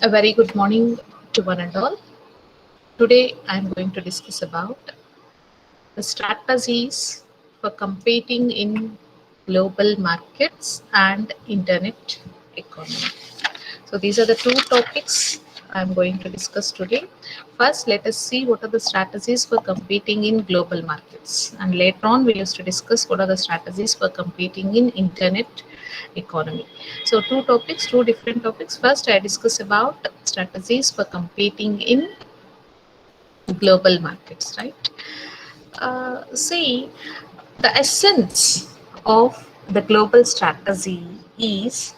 A very good morning to one and all. Today I am going to discuss about the strategies for competing in global markets and internet economy. So these are the two topics I am going to discuss today. First, let us see what are the strategies for competing in global markets, and later on we used to discuss what are the strategies for competing in internet economy. So two different topics. First, I discuss about strategies for competing in global markets, right? See, the essence of the global strategy is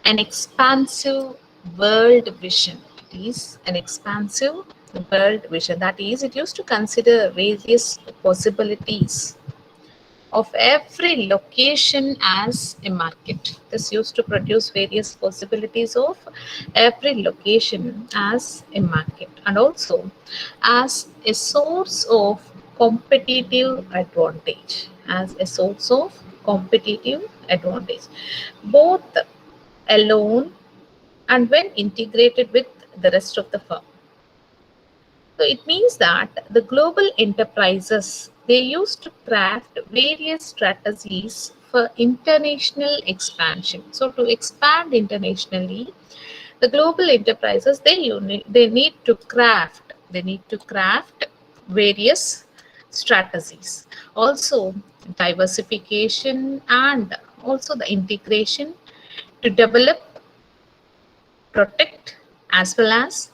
an expansive world vision. It is an expansive world vision. That is, it used to consider various possibilities of every location as a market. This used to produce various possibilities of every location as a market and also as a source of competitive advantage. As a source of competitive advantage, both alone and when integrated with the rest of the firm. So it means that the global enterprises they used to craft various strategies for international expansion. So to expand internationally, the global enterprises they need to craft various strategies. Also diversification and also the integration to develop, protect, as well as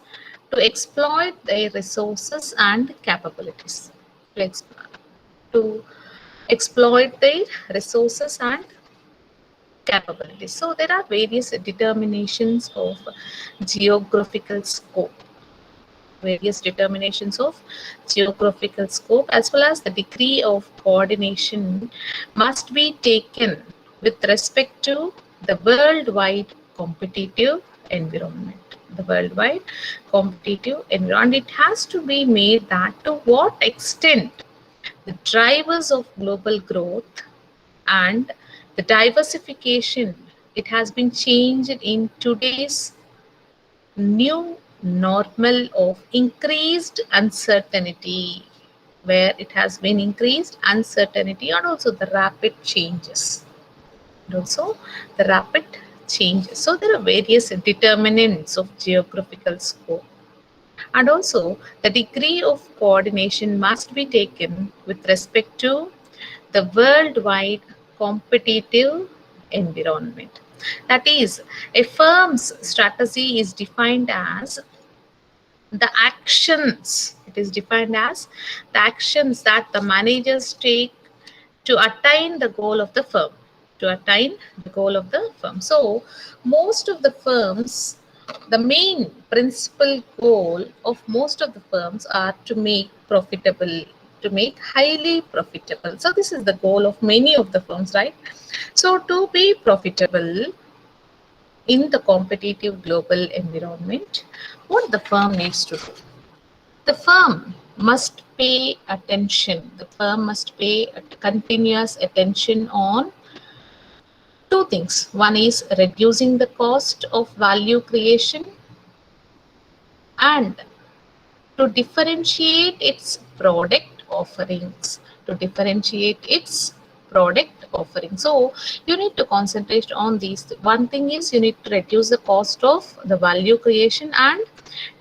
to exploit their resources and capabilities. To, ex- to exploit their resources and capabilities. So there are various determinations of geographical scope, various determinations of geographical scope, as well as the degree of coordination must be taken with respect to the worldwide competitive environment. The worldwide competitive environment. It has to be made that to what extent the drivers of global growth and the diversification it has been changed in today's new normal of increased uncertainty, where it has been increased uncertainty and also the rapid changes and also the rapid changes. So there are various determinants of geographical scope, and also the degree of coordination must be taken with respect to the worldwide competitive environment. That is, a firm's strategy is defined as the actions, it is defined as the actions that the managers take to attain the goal of the firm, to attain the goal of the firm. So most of the firms, the main principal goal of most of the firms are to make profitable, to make highly profitable. So this is the goal of many of the firms, right? So to be profitable in the competitive global environment, what the firm needs to do, the firm must pay attention. The firm must pay continuous attention on two things. One is reducing the cost of value creation and to differentiate its product offerings. To differentiate its product offering. So you need to concentrate on these. One thing is you need to reduce the cost of the value creation and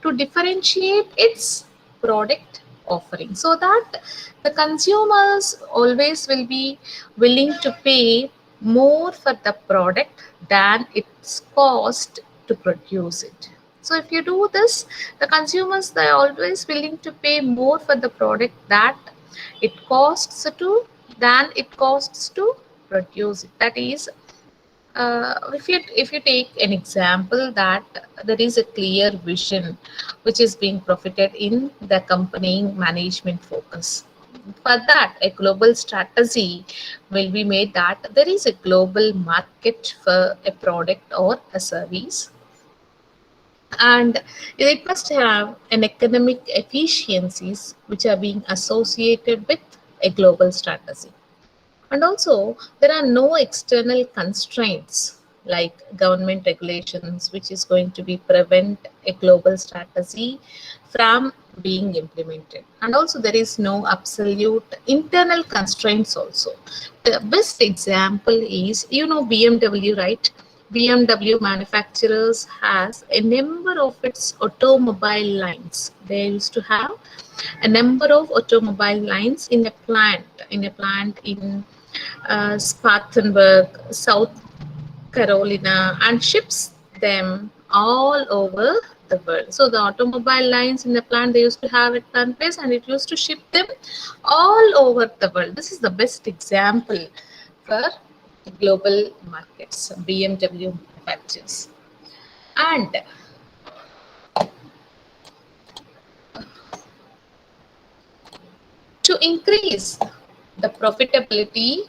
to differentiate its product offering, so that the consumers always will be willing to pay more for the product than its cost to produce it. So if you do this, the consumers they are always willing to pay more for the product that it costs to than it costs to produce it. That is, if you take an example that there is a clear vision which is being profited in the accompanying management focus. For that, a global strategy will be made that there is a global market for a product or a service, and it must have an economic efficiencies which are being associated with a global strategy. And also there are no external constraints like government regulations, which is going to be prevent a global strategy from being implemented. And also there is no absolute internal constraints also. The best example is, BMW, right? BMW manufacturers has a number of its automobile lines. They used to have a number of automobile lines in a plant in Spartanburg, South Carolina, and ships them all over the world. So the automobile lines in the plant, they used to have at one place and it used to ship them all over the world. This is the best example for global markets, BMW manufacturers. And to increase the profitability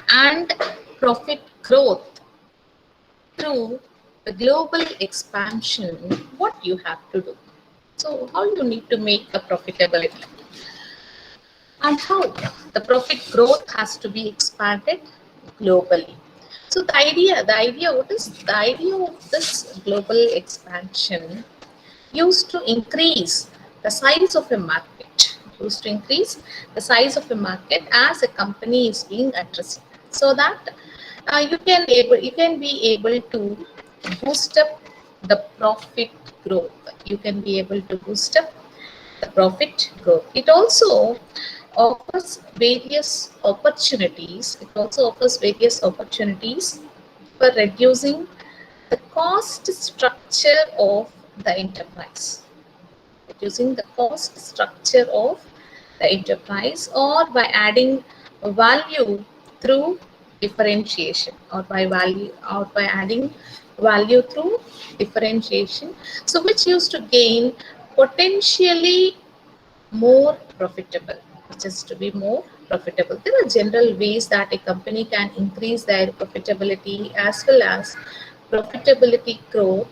and profit growth through the global expansion, what you have to do. So, how you need to make a profitability and how the profit growth has to be expanded globally. So, what is the idea of this global expansion? Used to increase the size of a market, used to increase the size of a market as a company is being addressed, so that you can be able to boost up the profit growth. You can be able to boost up the profit growth. It also offers various opportunities. It also offers various opportunities for reducing the cost structure of the enterprise. Reducing the cost structure of the enterprise, or by adding value through differentiation, or by adding value through differentiation, so which used to gain potentially more profitable, which is to be more profitable. There are general ways that a company can increase their profitability as well as profitability growth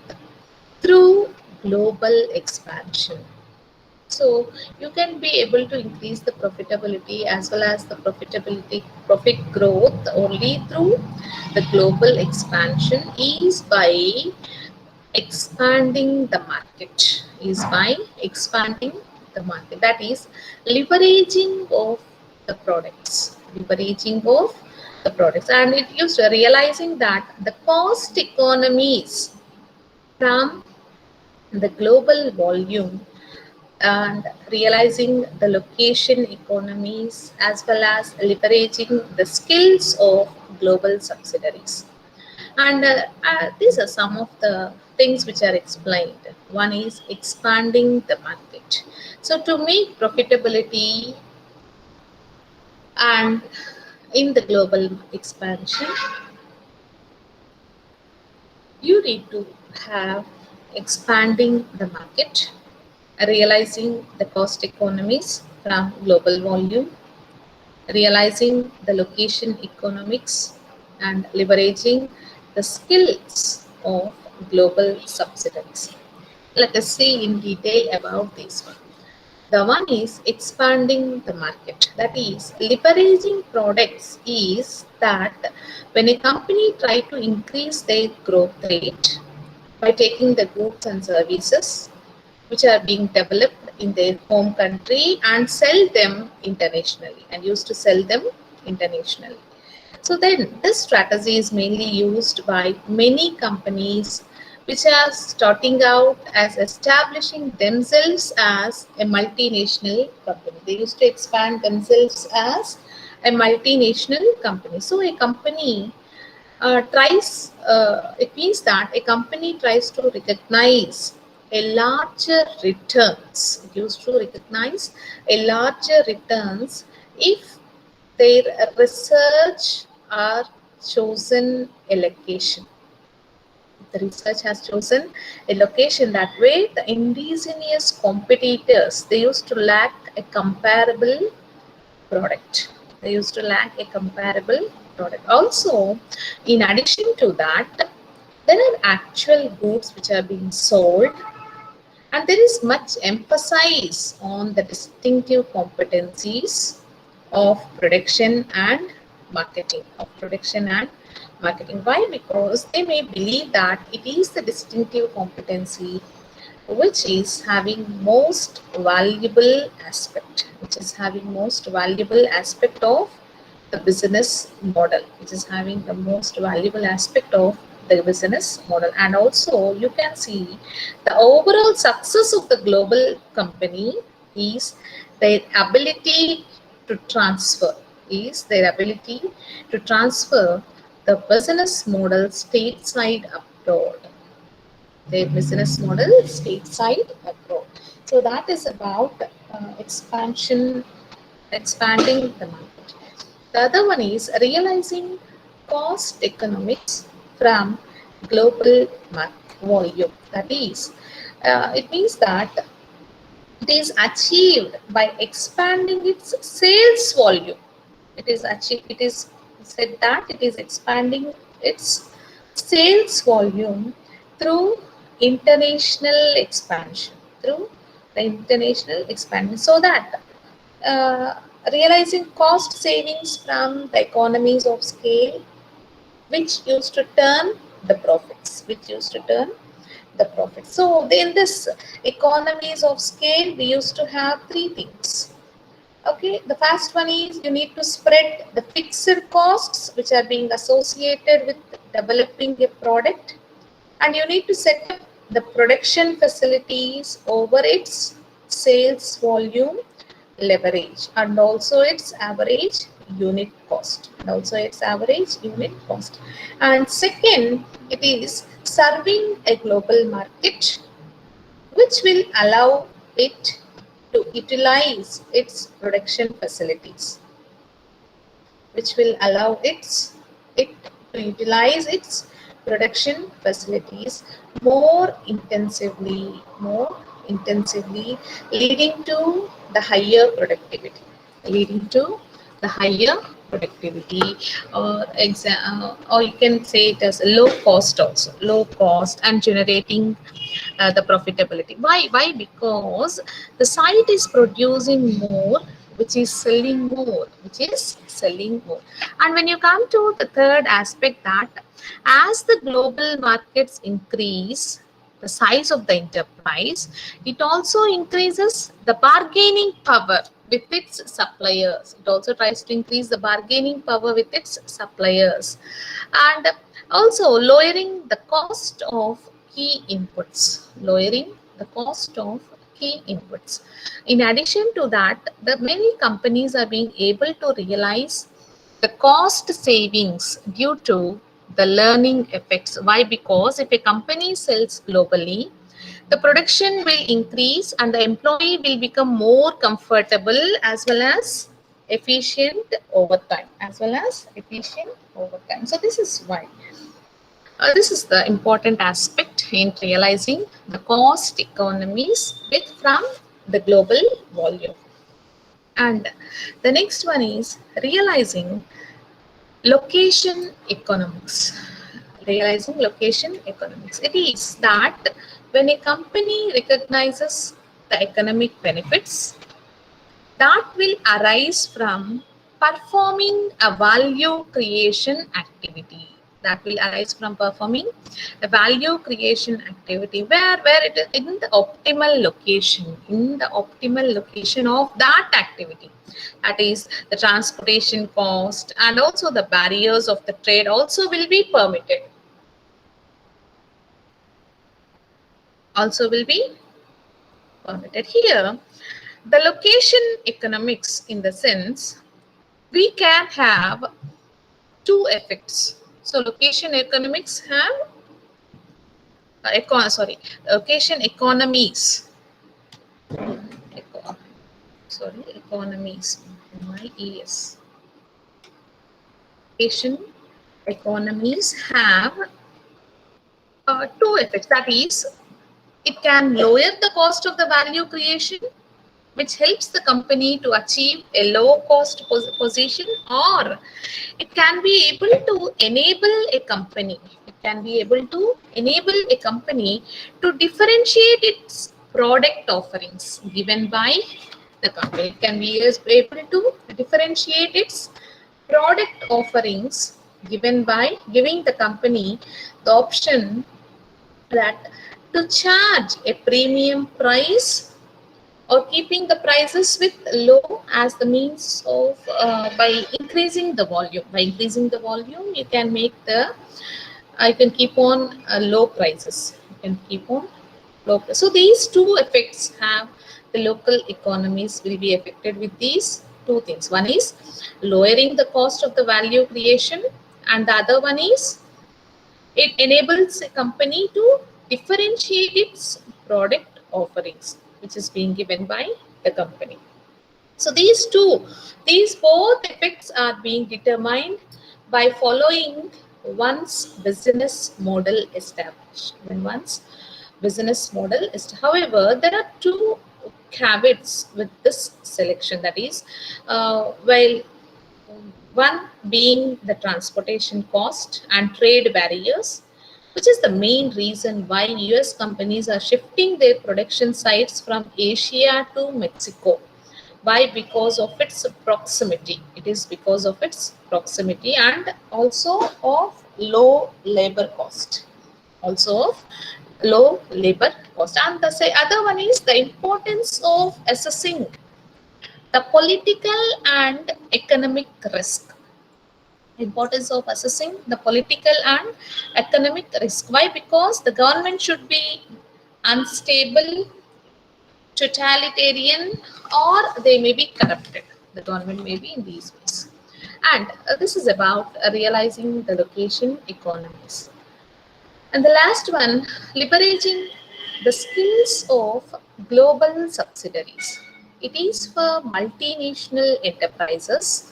through global expansion. So you can be able to increase the profitability as well as the profit growth only through the global expansion is by expanding the market, that is leveraging of the products, and it used to realizing that the cost economies from the global volume, and realizing the location economies as well as leveraging the skills of global subsidiaries. And these are some of the things which are explained. One is expanding the market. So to make profitability and in the global expansion, you need to have expanding the market, realizing the cost economies from global volume, realizing the location economics, and leveraging the skills of global subsidiaries. Let us see in detail about this one. The one is expanding the market. That is, leveraging products is that when a company try to increase their growth rate by taking the goods and services which are being developed in their home country and sell them internationally, and used to sell them internationally. So then this strategy is mainly used by many companies which are starting out as establishing themselves as a multinational company. They used to expand themselves as a multinational company. So a company it means that a company tries to recognize a larger returns. It used to recognize a larger returns if their research are chosen a location. The research has chosen a location that way the indigenous competitors, they used to lack a comparable product. They used to lack a comparable product. Also, in addition to that, there are actual goods which are being sold, and there is much emphasis on the distinctive competencies of production and marketing. marketing. Why? Because they may believe that it is the distinctive competency which is having most valuable aspect, which is having most valuable aspect of the business model, which is having the most valuable aspect of the business model. And also you can see the overall success of the global company is their ability to transfer, is their ability to transfer the business model stateside abroad, their business model stateside abroad. So that is about expanding the market. The other one is realizing cost economics from global market volume. That is, it means that it is achieved by expanding its sales volume. It is achieved. It is said that it is expanding its sales volume through international expansion. Through the international expansion, so that uh, realizing cost savings from the economies of scale, which used to turn the profits, which used to turn the profit. So in this economies of scale, we used to have three things. Okay, the first one is you need to spread the fixed costs which are being associated with developing a product, and you need to set up the production facilities over its sales volume leverage, and also its average unit cost, and also its average unit cost. And second, it is serving a global market which will allow it to utilize its production facilities, which will allow it to utilize its production facilities more intensively, leading to the higher productivity, leading to the higher productivity, or you can say it as low cost, also low cost, and generating the profitability. Why? Because the site is producing more, which is selling more, which is selling more. And when you come to the third aspect, that as the global markets increase the size of the enterprise, it also increases the bargaining power with its suppliers. It also tries to increase the bargaining power with its suppliers, and also lowering the cost of key inputs, lowering the cost of key inputs. In addition to that, the many companies are being able to realize the cost savings due to the learning effects. Why? Because if a company sells globally, the production will increase and the employee will become more comfortable as well as efficient over time, as well as efficient over time. So this is why. This is the important aspect in realizing the cost economies with from the global volume. And the next one is realizing location economics. Realizing location economics. It is that when a company recognizes the economic benefits that will arise from performing a value creation activity, that will arise from performing a value creation activity, where it is in the optimal location, in the optimal location of that activity, that is the transportation cost and also the barriers of the trade also will be permitted, also will be permitted. Here the location economics, in the sense we can have two effects. So location economics have location economies. Eco, economies. MIES. Location economies have two effects. That is, it can lower the cost of the value creation, which helps the company to achieve a low cost position, or it can be able to enable a company, it can be able to enable a company to differentiate its product offerings given by the company. It can be able to differentiate its product offerings giving the company the option that to charge a premium price or keeping the prices with low as the means of by increasing the volume. By increasing the volume, you can make the I can keep on low prices. You can keep on low. So these two effects have the local economies will be affected with these two things. One is lowering the cost of the value creation, and the other one is it enables a company to differentiate its product offerings, which is being given by the company. So these both effects are being determined by following one's business model established. When one's business model is, however, there are two caveats with this selection. That is, while one being the transportation cost and trade barriers, which is the main reason why US companies are shifting their production sites from Asia to Mexico. Why? Because of its proximity. It is because of its proximity and also of low labor cost. Also of low labor cost. And the other one is the importance of assessing the political and economic risk. Importance of assessing the political and economic risk. Why? Because the government should be unstable, totalitarian, or they may be corrupted. The government may be in these ways. And this is about realizing the location economies. And the last one, leveraging the skills of global subsidiaries. It is for multinational enterprises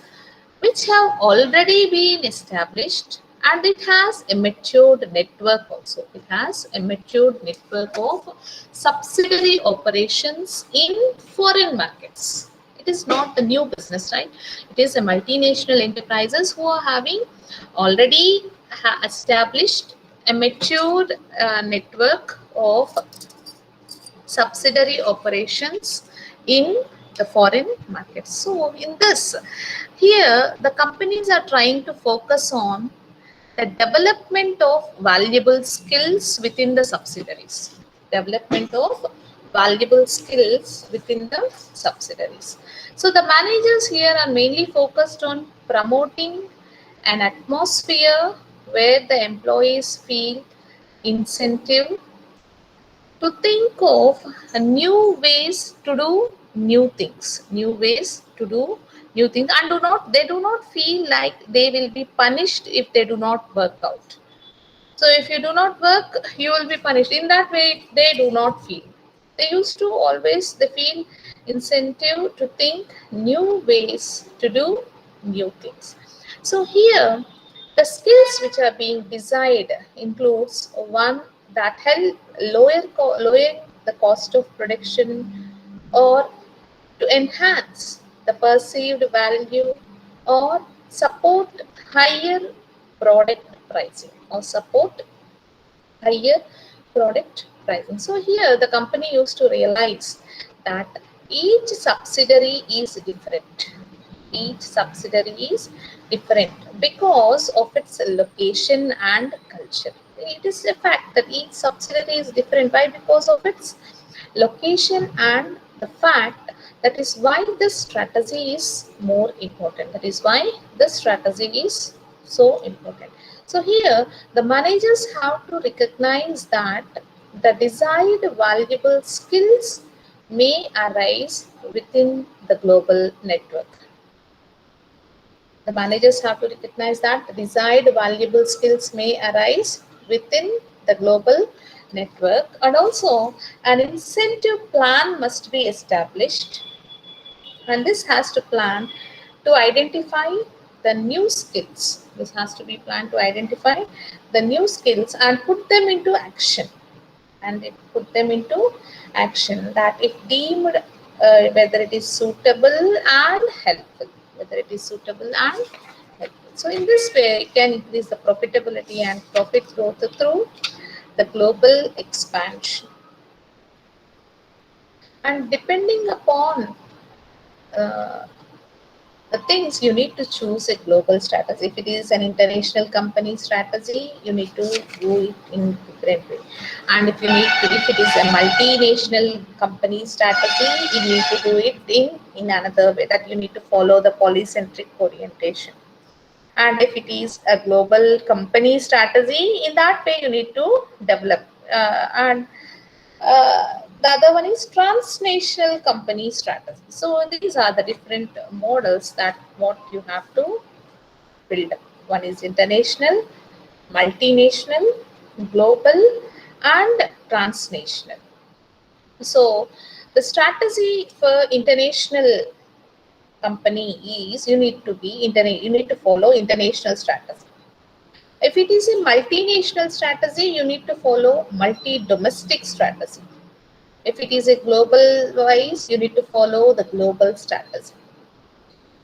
which have already been established, and it has a matured network also. It has a matured network of subsidiary operations in foreign markets. It is not the new business, right? It is a multinational enterprises who are having already established a matured network of subsidiary operations in the foreign markets. So in this, here the companies are trying to focus on the development of valuable skills within the subsidiaries. Development of valuable skills within the subsidiaries. So the managers here are mainly focused on promoting an atmosphere where the employees feel incentive to think of new ways to do new ways to do new things, and they do not feel like they will be punished if they do not work out. So if you do not work, you will be punished. In that way, they do not feel. They used to always they feel incentive to think new ways to do new things. So here, the skills which are being desired includes one that help lowering the cost of production, or to enhance the perceived value, or support higher product pricing, or support higher product pricing. So here the company used to realize that each subsidiary is different. Each subsidiary is different because of its location and culture. It is a fact that each subsidiary is different. Why? Because of its location and the fact. That is why this strategy is more important. That is why this strategy is so important. So here the managers have to recognize that the desired valuable skills may arise within the global network. The managers have to recognize that the desired valuable skills may arise within the global network, and also an incentive plan must be established, and this has to plan to identify the new skills. This has to be planned to identify the new skills and put them into action, and it put them into action that if deemed whether it is suitable and helpful, whether it is suitable and helpful. So in this way, it can increase the profitability and profit growth through the global expansion. And depending upon uh, the things you need to choose a global strategy. If it is an international company strategy, you need to do it in different way. And if it is a multinational company strategy, you need to do it in another way, that you need to follow the polycentric orientation. And if it is a global company strategy, in that way you need to develop. And the other one is transnational company strategy. So these are the different models that what you have to build up. One is international, multinational, global, and transnational. So the strategy for international company is you need to follow international strategy. If it is a multinational strategy, you need to follow multi-domestic strategy. If it is a global wise, you need to follow the global strategy.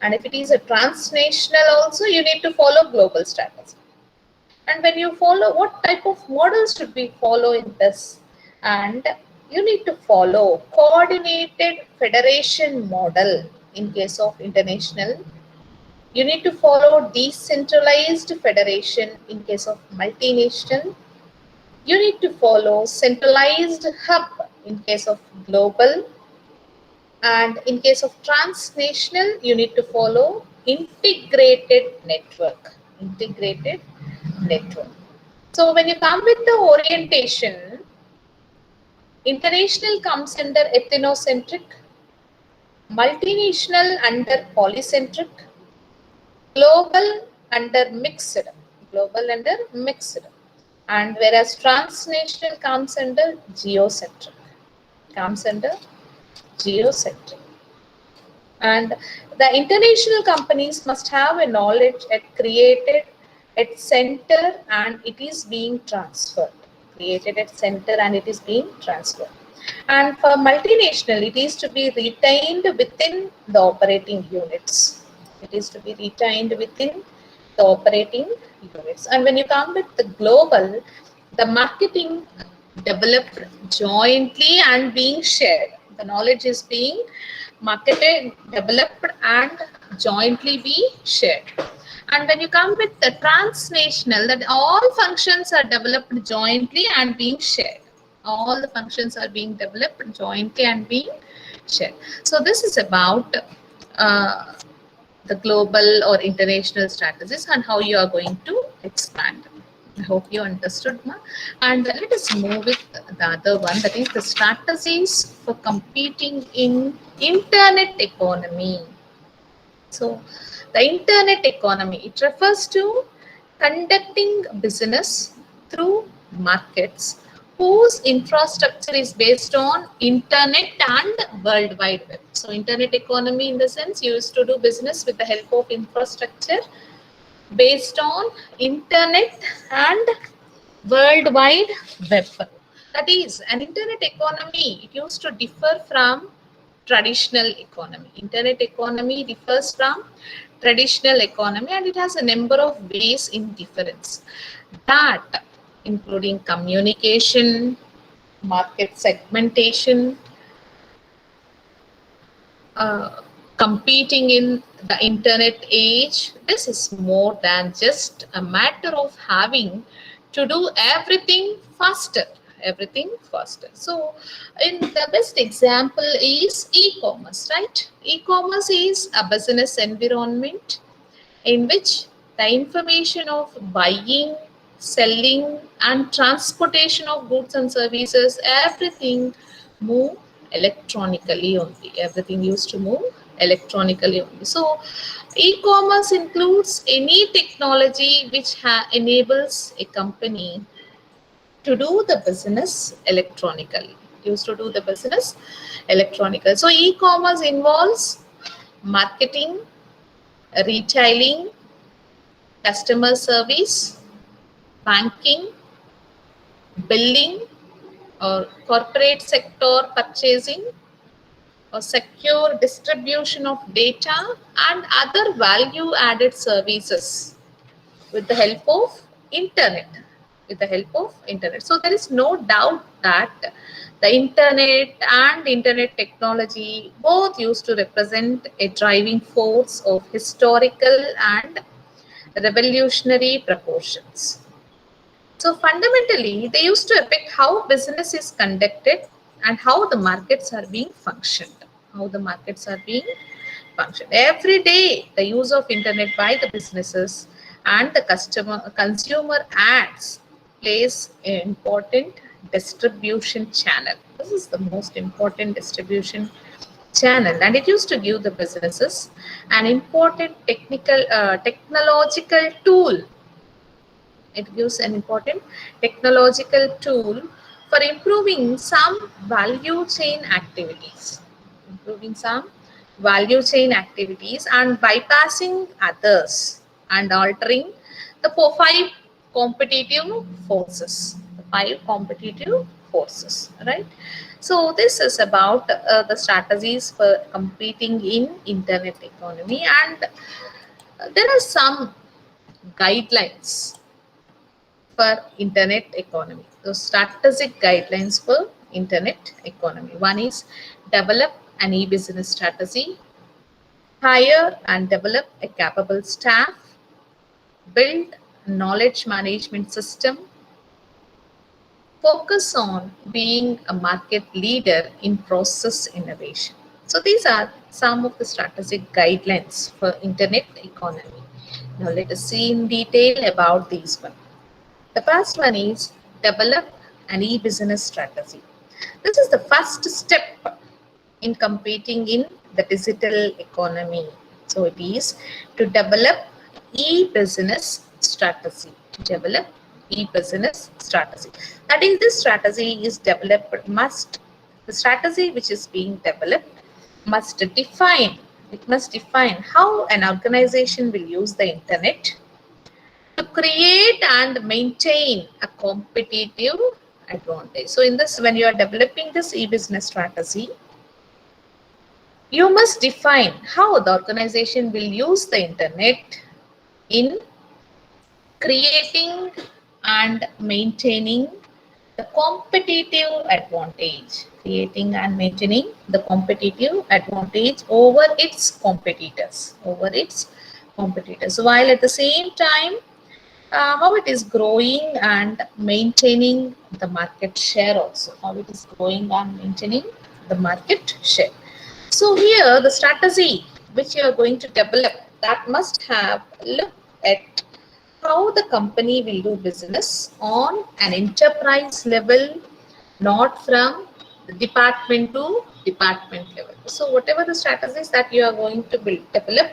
And if it is a transnational also, you need to follow global strategy. And when you follow, what type of models should we follow in this? And you need to follow coordinated federation model in case of international. You need to follow decentralized federation in case of multinational. You need to follow centralized hub in case of global. And in case of transnational, you need to follow integrated network. Integrated network. So when you come with the orientation, international comes under ethnocentric, multinational under polycentric, global under mixed, global under mixed, and whereas transnational comes under geocentric, comes under geocentric. And the international companies must have a knowledge at created at center and it is being transferred. Created at center and it is being transferred. And for multinational, it is to be retained within the operating units. It is to be retained within the operating units. And when you come with the global, the marketing developed jointly and being shared. The knowledge is being marketed, developed, and jointly be shared. And when you come with the transnational, that all functions are developed jointly and being shared. All the functions are being developed jointly and being shared. So this is about uh, the global or international strategies and how you are going to expand. I hope you understood, ma. And let us move with the other one, that is the strategies for competing in internet economy. So the internet economy, it refers to conducting business through markets whose infrastructure is based on internet and world wide web. So internet economy in the sense you used to do business with the help of infrastructure based on internet and world wide web. That is, an internet economy, it used to differ from traditional economy. Internet economy differs from traditional economy and it has a number of ways in difference. That including communication, market segmentation, competing in the internet age. This is more than just a matter of having to do everything faster. Everything faster. So, in the best example is e-commerce, right? E-commerce is a business environment in which the information of buying, selling, and transportation of goods and services, everything move electronically only. Everything used to move electronically only. So, e-commerce includes any technology which enables a company to do the business electronically. Used to do the business electronically. So, e-commerce involves marketing, retailing, customer service, banking, billing, or corporate sector purchasing, or secure distribution of data and other value added services with the help of internet. with the help of internet. So there is no doubt that the internet and internet technology both used to represent a driving force of historical and revolutionary proportions. So fundamentally, they used to affect how business is conducted and how the markets are being functioned. How the markets are being functioned. Every day, the use of internet by the businesses and the consumer ads plays an important distribution channel. This is the most important distribution channel, and it used to give the businesses an important technological tool. It gives an important technological tool for improving some value chain activities. Improving some value chain activities and bypassing others and altering the five competitive forces. The five competitive forces, right? So this is about the strategies for competing in internet economy, and there are some guidelines for internet economy. So strategic guidelines for internet economy. One is develop an e-business strategy, hire and develop a capable staff, build a knowledge management system, focus on being a market leader in process innovation. So these are some of the strategic guidelines for internet economy. Now let us see in detail about these one. The first one is develop an e-business strategy. This is the first step in competing in the digital economy. So it is to develop e-business strategy. Develop e-business strategy. That is, this strategy is developed the strategy which is being developed must define. It must define how an organization will use the internet to create and maintain a competitive advantage. So in this, when you are developing this e-business strategy, you must define how the organization will use the internet in creating and maintaining the competitive advantage, creating and maintaining the competitive advantage over its competitors, while at the same time how it is growing and maintaining the market share also, how it is growing and maintaining the market share. So here the strategy which you are going to develop, that must have look at how the company will do business on an enterprise level, not from the department to department level. So whatever the strategies that you are going to develop,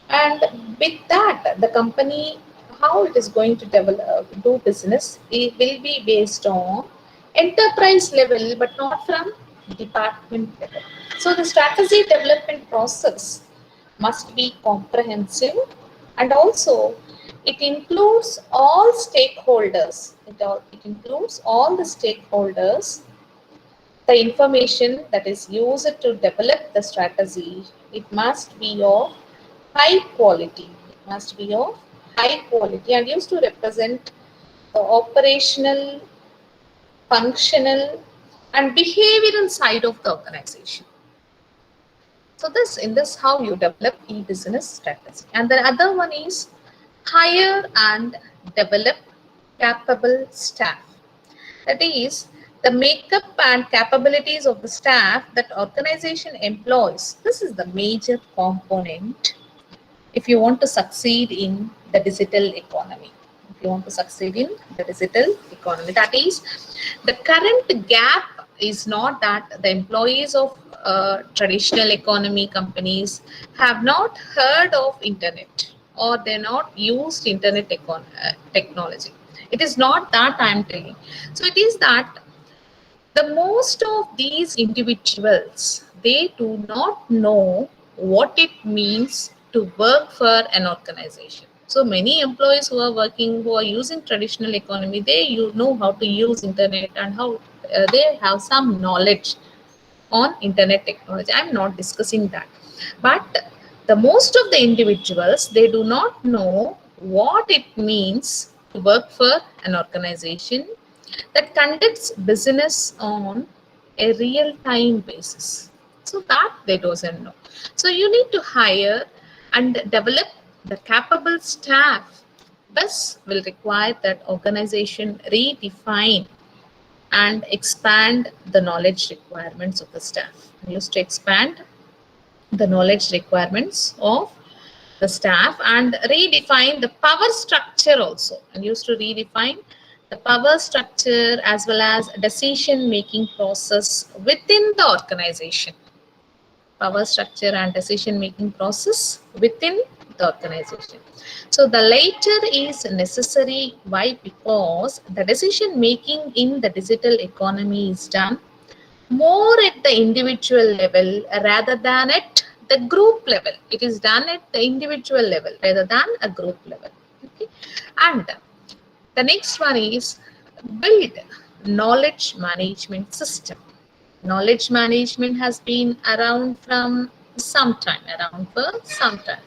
and with that the company, how it is going to develop do business, it will be based on enterprise level but not from department level. So the strategy development process must be comprehensive, and also it includes all stakeholders. It includes all the stakeholders. The information that is used to develop the strategy, it must be of high quality. It must be of high quality and used to represent the operational, functional, and behavioral side of the organization. So this, in this, how you develop e-business strategy. And the other one is hire and develop capable staff. That is, the makeup and capabilities of the staff that organization employs. This is the major component if you want to succeed in the digital economy. If you want to succeed in the digital economy, that is, the current gap is not that the employees of traditional economy companies have not heard of internet or they're not used internet technology. It is not that I'm telling. So it is that the most of these individuals, they do not know what it means to work for an organization. So many employees who are working, who are using traditional economy, they you know how to use internet and how they have some knowledge on internet technology. I'm not discussing that, but the most of the individuals, they do not know what it means to work for an organization that conducts business on a real-time basis. So that they doesn't know. So you need to hire and develop the capable staff. This will require that organization redefine and expand the knowledge requirements of the staff. I used to expand the knowledge requirements of the staff and redefine the power structure also, and used to redefine the power structure as well as decision making process within the organization. Power structure and decision making process within the organization. So the latter is necessary. Why? Because the decision making in the digital economy is done more at the individual level rather than at the group level. It is done at the individual level rather than a group level. Okay. And the next one is build knowledge management system. Knowledge management has been around from some time, around for some time.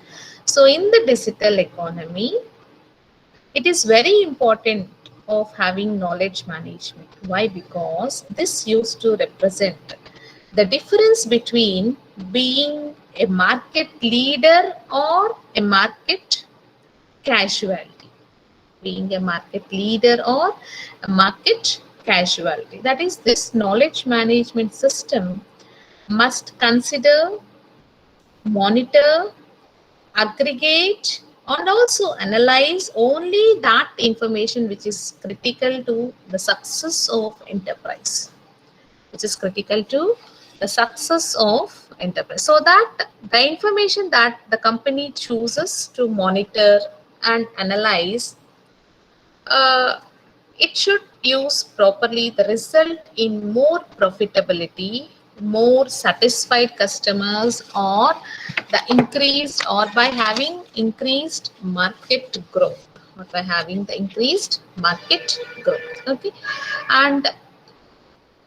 So in the digital economy, it is very important of having knowledge management. Why? Because this used to represent the difference between being a market leader or a market casualty. Being a market leader or a market casualty. That is, this knowledge management system must consider, monitor, aggregate, and also analyze only that information which is critical to the success of enterprise, which is critical to the success of enterprise. So that the information that the company chooses to monitor and analyze, uh, it should use properly the result in more profitability, more satisfied customers, or the increased, or by having increased market growth, or by having the increased market growth. Okay. And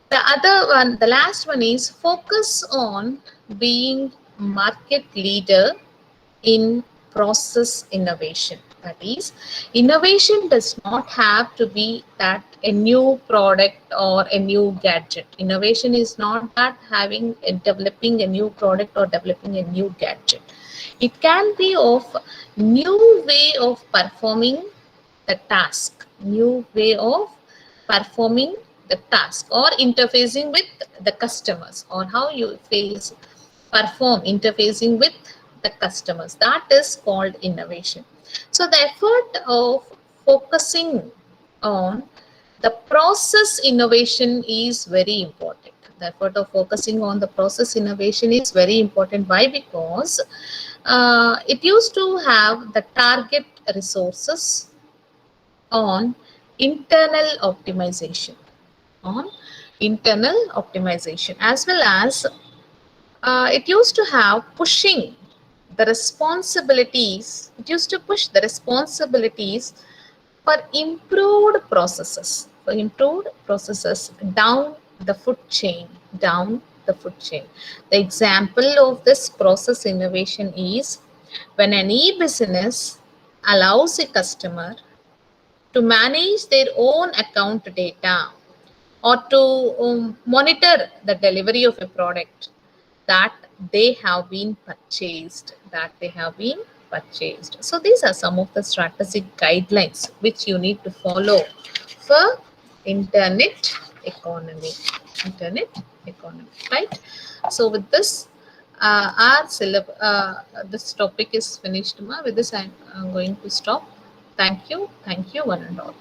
the other one, the last one is focus on being market leader in process innovation. That is, innovation does not have to be that a new product or a new gadget. Innovation is not that having developing a new product or developing a new gadget. It can be of new way of performing the task, new way of performing the task, or interfacing with the customers, or how you perform interfacing with the customers. That is called innovation. So the effort of focusing on the process innovation is very important. The effort of focusing on the process innovation is very important. Why? Because it used to have the target resources on internal optimization, on internal optimization, as well as it used to have pushing the responsibilities. It used to push the responsibilities for improved processes down the food chain, down the food chain. The example of this process innovation is when an e-business allows a customer to manage their own account data, or to monitor the delivery of a product that they have been purchased. So these are some of the strategic guidelines which you need to follow for internet economy. Internet economy, right? So with this, this topic is finished. With this, I'm going to stop. Thank you, one and all.